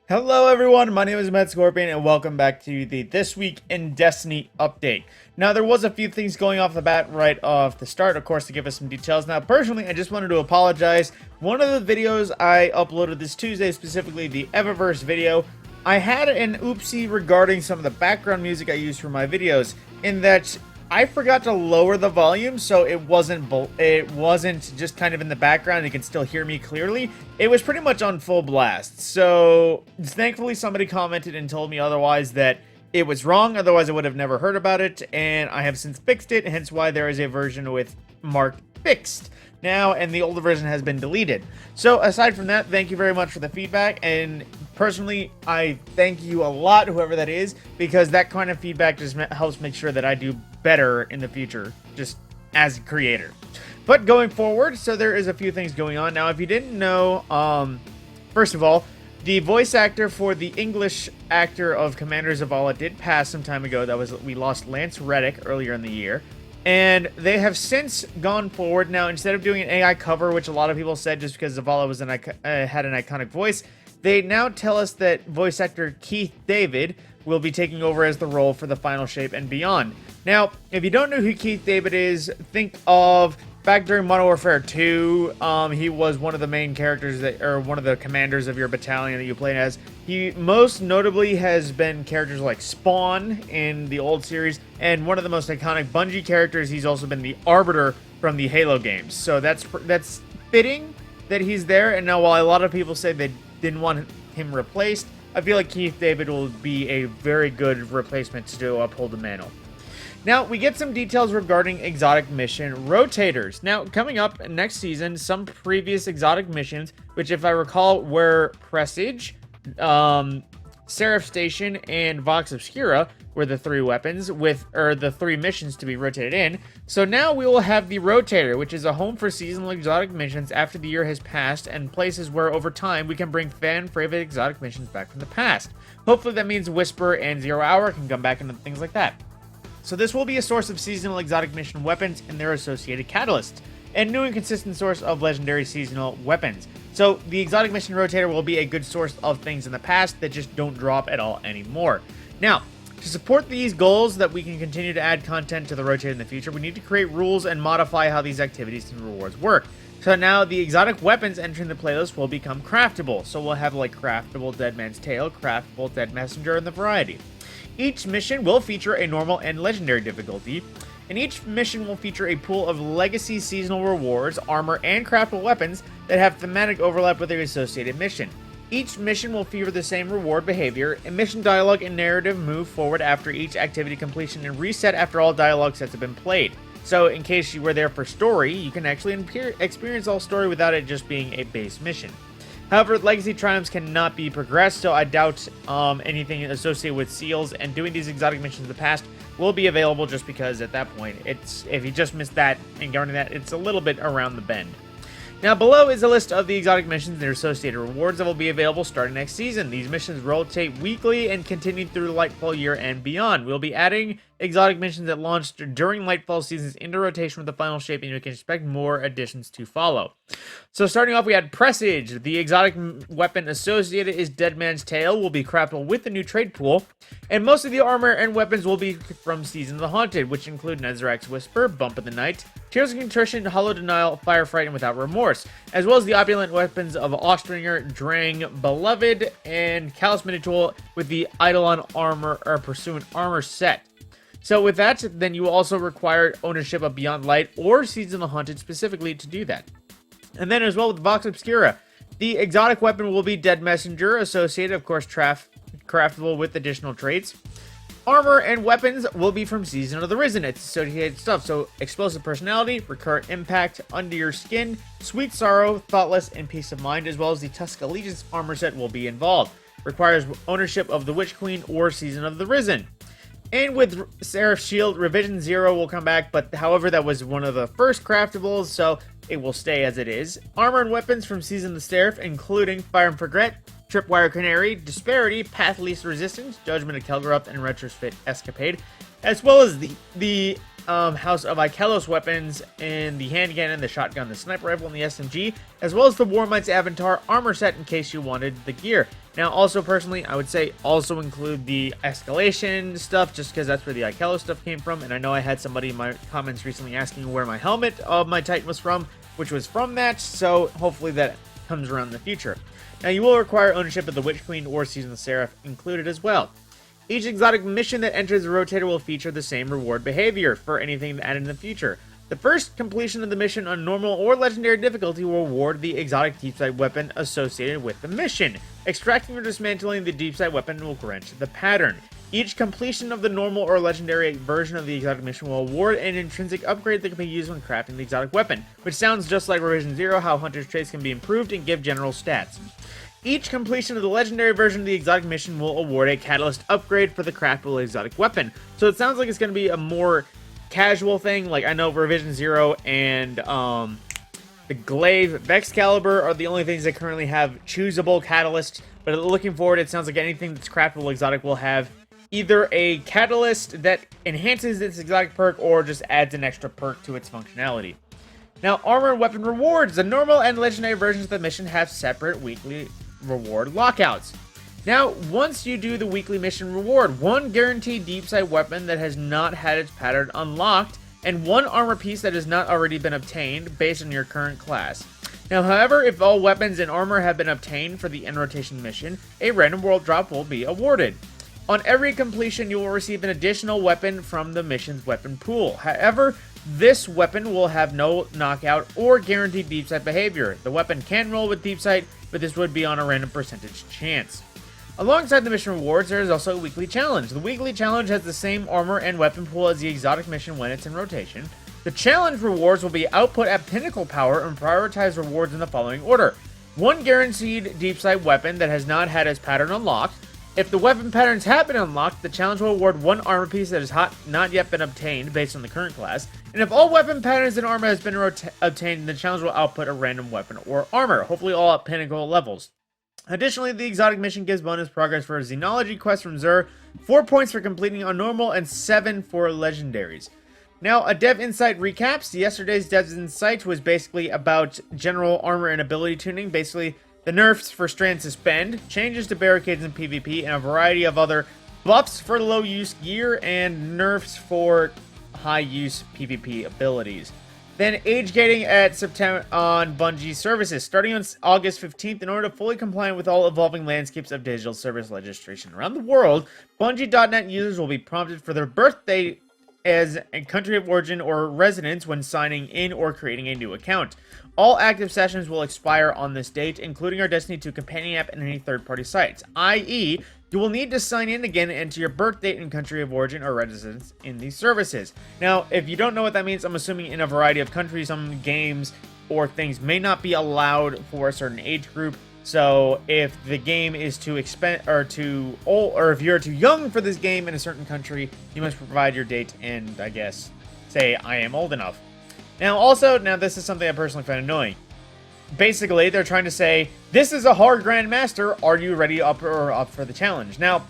Hello everyone, my name is Matt Scorpion and welcome back to the This Week in Destiny update. Now there was a few things going off the bat right off the start, of course, to give us some details. Now personally, I just wanted to apologize. One of the videos I uploaded this Tuesday, specifically the Eververse video, I had an oopsie regarding some of the background music I use for my videos, in that I forgot to lower the volume so it wasn't just kind of in the background. You can still hear me clearly. It was pretty much on full blast. So thankfully somebody commented and told me otherwise, that it was wrong. Otherwise I would have never heard about it, and I have since fixed it, hence why there is a version with marked fixed now, and the older version has been deleted. So aside from that, thank you very much for the feedback, and personally I thank you a lot, whoever that is, because that kind of feedback just helps make sure that I do better in the future, just as a creator. But going forward, so there is a few things going on. Now if you didn't know, first of all, the voice actor for the English actor of Commander Zavala did pass some time ago. We lost Lance Reddick earlier in the year. And they have since gone forward. Now, instead of doing an AI cover, which a lot of people said just because Zavala was had an iconic voice, they now tell us that voice actor Keith David will be taking over as the role for the final shape and beyond. Now, if you don't know who Keith David is, think of back during Modern Warfare 2, he was one of the main characters or one of the commanders of your battalion that you played as. He most notably has been characters like Spawn in the old series, and one of the most iconic Bungie characters. He's also been the Arbiter from the Halo games. So that's fitting that he's there. And now, while a lot of people say they didn't want him replaced, I feel like Keith David will be a very good replacement to uphold the mantle. Now, we get some details regarding exotic mission rotators. Now, coming up next season, some previous exotic missions, which if I recall were Presage, Seraph Station, and Vox Obscura, were the three weapons the three missions to be rotated in. So now we will have the Rotator, which is a home for seasonal exotic missions after the year has passed, and places where over time we can bring fan-favorite exotic missions back from the past. Hopefully that means Whisper and Zero Hour can come back into things like that. So this will be a source of seasonal exotic mission weapons and their associated catalysts, and new and consistent source of legendary seasonal weapons. So the exotic mission rotator will be a good source of things in the past that just don't drop at all anymore. Now, to support these goals that we can continue to add content to the rotator in the future, we need to create rules and modify how these activities and rewards work. So now the exotic weapons entering the playlist will become craftable. So we'll have like craftable Dead Man's Tail, craftable Dead Messenger, and the variety. Each mission will feature a normal and legendary difficulty, and each mission will feature a pool of legacy seasonal rewards, armor, and craftable weapons that have thematic overlap with their associated mission. Each mission will feature the same reward behavior, and mission dialogue and narrative move forward after each activity completion and reset after all dialogue sets have been played. So in case you were there for story, you can actually experience all story without it just being a base mission. However, legacy triumphs cannot be progressed, so I doubt anything associated with seals and doing these exotic missions in the past will be available, just because at that point, if you just missed that and going to that, it's a little bit around the bend. Now, below is a list of the exotic missions and their associated rewards that will be available starting next season. These missions rotate weekly and continue through Lightfall year and beyond. We'll be adding exotic missions that launched during Lightfall seasons into rotation with the final shape, and you can expect more additions to follow. So starting off, we had Presage. The exotic weapon associated is Dead Man's Tail, will be craftable with the new trade pool, and most of the armor and weapons will be from Season of the Haunted, which include Nezarek's Whisper, Bump of the Night, Tears of Contrition, Hollow Denial, Firefight, and Without Remorse, as well as the opulent weapons of Ostringer, Drang, Beloved, and Callous Minotaur with the Eidolon armor or Pursuant armor set. So with that, then you will also require ownership of Beyond Light or Seeds of the Haunted specifically to do that. And then as well with Vox Obscura, the exotic weapon will be Dead Messenger, associated, of course, craftable with additional traits. Armor and weapons will be from Season of the Risen, its associated stuff. So Explosive Personality, Recurrent Impact, Under Your Skin, Sweet Sorrow, Thoughtless, and Peace of Mind, as well as the Tusk Allegiance armor set will be involved. Requires ownership of the Witch Queen or Season of the Risen. And with Seraph's Shield, Revision 0 will come back, but however, that was one of the first craftables, so it will stay as it is. Armor and weapons from Season of the Seraph, including Fire and Forget, Tripwire Canary, Disparity, Path Least Resistance, Judgment of Kelgaroth, and Retrofit Escapade, as well as the house of Ikelos weapons in the handgun, the shotgun, the sniper rifle, and the SMG, as well as the Warmight's Avatar armor set in case you wanted the gear. Now, also personally, I would say also include the escalation stuff, just because that's where the Ikelos stuff came from. And I know I had somebody in my comments recently asking where my helmet of my Titan was from, which was from that, so hopefully that comes around in the future. Now, you will require ownership of the Witch Queen or Season of the Seraph included as well. Each exotic mission that enters the Rotator will feature the same reward behavior for anything added in the future. The first completion of the mission on normal or legendary difficulty will reward the exotic deep sight weapon associated with the mission. Extracting or dismantling the deep sight weapon will grant the pattern. Each completion of the normal or legendary version of the exotic mission will award an intrinsic upgrade that can be used when crafting the exotic weapon, which sounds just like Revision 0, how Hunter's traits can be improved and give general stats. Each completion of the legendary version of the exotic mission will award a catalyst upgrade for the craftable exotic weapon. So it sounds like it's going to be a more casual thing. Like, I know Revision 0 and the Glaive Vexcalibur are the only things that currently have choosable catalysts. But looking forward, it sounds like anything that's craftable exotic will have either a catalyst that enhances its exotic perk or just adds an extra perk to its functionality. Now, armor and weapon rewards. The normal and legendary versions of the mission have separate weekly reward lockouts. Now, once you do the weekly mission reward, one guaranteed deep sight weapon that has not had its pattern unlocked, and one armor piece that has not already been obtained based on your current class. Now, however, if all weapons and armor have been obtained for the end rotation mission, a random world drop will be awarded. On every completion, you will receive an additional weapon from the mission's weapon pool. However, this weapon will have no knockout or guaranteed deep sight behavior. The weapon can roll with deep sight, but this would be on a random percentage chance. Alongside the mission rewards, there is also a weekly challenge. The weekly challenge has the same armor and weapon pool as the exotic mission when it's in rotation. The challenge rewards will be output at pinnacle power and prioritize rewards in the following order. One guaranteed deep sight weapon that has not had its pattern unlocked. If the weapon patterns have been unlocked, the challenge will award one armor piece that has not yet been obtained based on the current class. And if all weapon patterns and armor has been obtained, the challenge will output a random weapon or armor, hopefully all at pinnacle levels. Additionally, the exotic mission gives bonus progress for a Xenology quest from Zur, 4 points for completing on normal, and 7 for legendaries. Now, a Dev Insight recaps. Yesterday's Dev Insight was basically about general armor and ability tuning, basically the nerfs for Strand Suspend, changes to barricades in PvP, and a variety of other buffs for low-use gear and nerfs for high-use PvP abilities. Then age gating at September on Bungie services. Starting on August 15th, in order to fully comply with all evolving landscapes of digital service legislation around the world, Bungie.net users will be prompted for their birthday as a country of origin or residence when signing in or creating a new account. All active sessions will expire on this date, including our Destiny 2 companion app and any third-party sites, i.e., you will need to sign in again and enter your birth date and country of origin or residence in these services. Now, if you don't know what that means, I'm assuming in a variety of countries, some games or things may not be allowed for a certain age group. So if the game is too expensive or too old, or if you're too young for this game in a certain country, you must provide your date and, I guess, say I am old enough. Now this is something I personally find annoying. Basically, they're trying to say, this is a hard Grandmaster, are you ready up for the challenge? Now,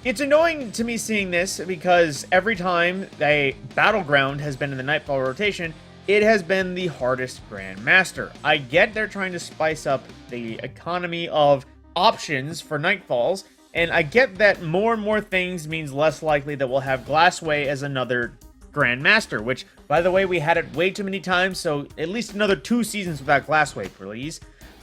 it's annoying to me seeing this because every time a Battleground has been in the Nightfall rotation, it has been the hardest Grandmaster. I get they're trying to spice up the economy of options for Nightfalls, and I get that more and more things means less likely that we'll have Glassway as another Grandmaster, which, by the way, we had it way too many times, so at least another 2 seasons without Glassway, please.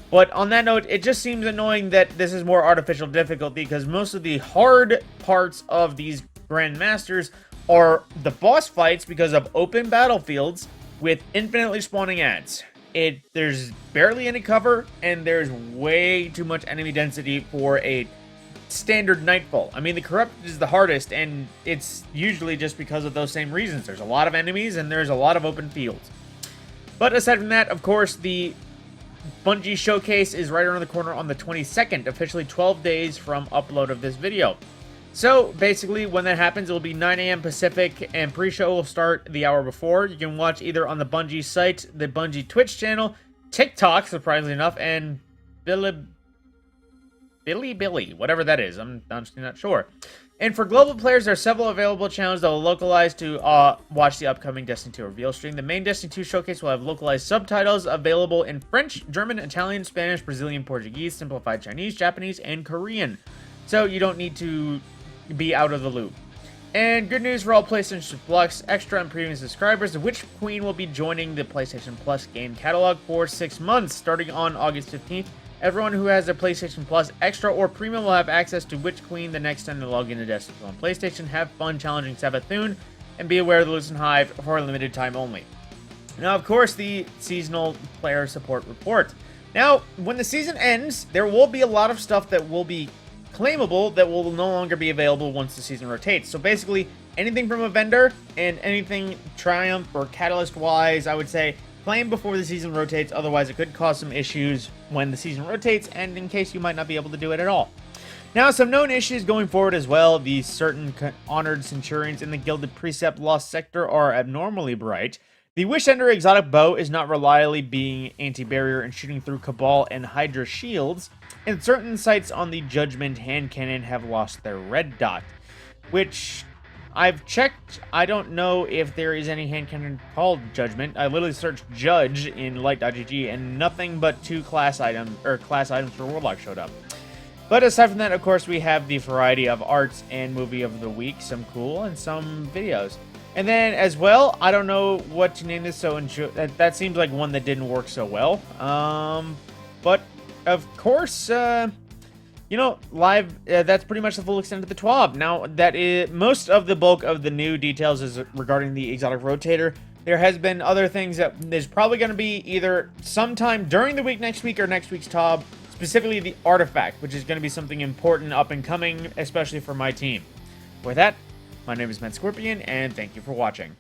But on that note, it just seems annoying that this is more artificial difficulty, because most of the hard parts of these Grandmasters are the boss fights because of open battlefields with infinitely spawning ads. There's barely any cover, and there's way too much enemy density for a standard Nightfall. I mean, the Corrupted is the hardest, and it's usually just because of those same reasons. There's a lot of enemies, and there's a lot of open fields. But aside from that, of course, the Bungie Showcase is right around the corner on the 22nd, officially 12 days from upload of this video. So, basically, when that happens, it will be 9 a.m. Pacific, and pre-show will start the hour before. You can watch either on the Bungie site, the Bungie Twitch channel, TikTok, surprisingly enough, and Billy, whatever that is. I'm honestly not sure. And for global players, there are several available channels that will localize to watch the upcoming Destiny 2 reveal stream. The main Destiny 2 showcase will have localized subtitles available in French, German, Italian, Spanish, Brazilian, Portuguese, simplified Chinese, Japanese, and Korean. So you don't need to be out of the loop. And good news for all PlayStation Plus Extra and Premium subscribers, the Witch Queen will be joining the PlayStation Plus game catalog for 6 months, starting on August 15th. Everyone who has a PlayStation Plus Extra or Premium will have access to Witch Queen the next time they log into Destiny on PlayStation. Have fun challenging Savathun, and be aware of the Lucent Hive for a limited time only. Now, of course, the seasonal player support report. Now, when the season ends, there will be a lot of stuff that will be claimable that will no longer be available once the season rotates. So basically, anything from a vendor and anything Triumph or Catalyst-wise, I would say, claim before the season rotates, otherwise it could cause some issues when the season rotates, and in case you might not be able to do it at all. Now, some known issues going forward as well. The certain honored centurions in the Gilded Precept Lost Sector are abnormally bright. The Wish Ender exotic bow is not reliably being anti-barrier and shooting through Cabal and Hydra shields, and certain sights on the Judgment hand cannon have lost their red dot, which I've checked. I don't know if there is any hand cannon called Judgment. I literally searched Judge in Light.gg and nothing but 2 class items for Warlock showed up. But aside from that, of course, we have the variety of arts and movie of the week, some cool and some videos. And then as well, I don't know what to name this, so that seems like one that didn't work so well. But of course, you know, live, that's pretty much the full extent of the TWAB. Now, that is most of the bulk of the new details is regarding the exotic rotator. There has been other things that there's probably going to be either sometime during the week next week or next week's TWAB, specifically the artifact, which is going to be something important up and coming, especially for my team. With that, my name is Matt Scorpion, and thank you for watching.